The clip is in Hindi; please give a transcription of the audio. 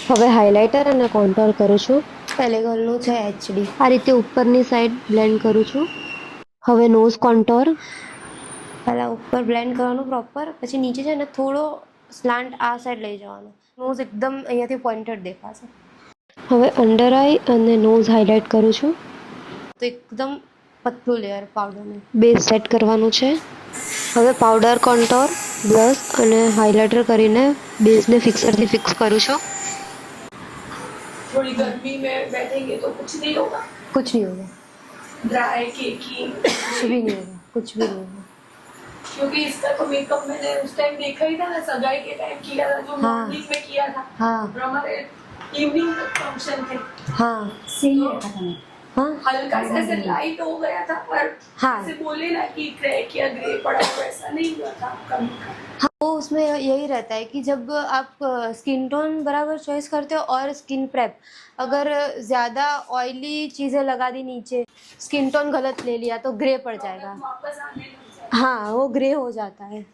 હવે હાઇલાઇટર અને કોન્ટોર કરું છું. પહેલે કરવાનું છે એચડી. આ રીતે ઉપરની સાઈડ બ્લેન્ડ કરું છું. હવે નોઝ કોન્ટોર. પહેલાં ઉપર બ્લેન્ડ કરવાનું પ્રોપર, પછી નીચે છે ને થોડો સ્લાન્ટ આ સાઈડ લઈ જવાનો. નોઝ એકદમ અહીંયાથી પોઇન્ટેડ દેખાશે. હવે અંડર આઈ અને નોઝ હાઇલાઇટ કરું છું. તો એકદમ પતલું લેયર પાવડરનું. બેઝ સેટ કરવાનું છે. હવે પાવડર, કોન્ટોર, બ્લશ અને હાઇલાઇટર કરીને બેઝને ફિક્સરથી ફિક્સ કરું છું. थोड़ी गर्मी में बैठेंगे तो कुछ नहीं होगा, कुछ नहीं होगा, ड्राई केकी कुछ भी नहीं होगा, कुछ भी नहीं होगा. क्योंकि इसका तो मेकअप मैंने उस टाइम देखा ही था ना, सगाई के टाइम किया था, जो हाँ। मॉर्निंग में किया था. हाँ और हमारे इवनिंग तक फंक्शन थे. हाँ सही रखा था मैं। हाँ हल्का सा ऐसे लाइट हो गया था, पर हाँ ऐसे बोले ना कि क्रैक या ग्रे पड़ा हुआ, ऐसा नहीं हुआ था आपका makeup. हाँ, वो उसमें यही रहता है कि जब आप स्किन टोन बराबर चॉइस करते हो और स्किन प्रेप, अगर ज़्यादा ऑयली चीज़ें लगा दी नीचे, स्किन टोन गलत ले लिया तो ग्रे पड़ जाएगा. वापस आने लग जाए. हाँ वो ग्रे हो जाता है.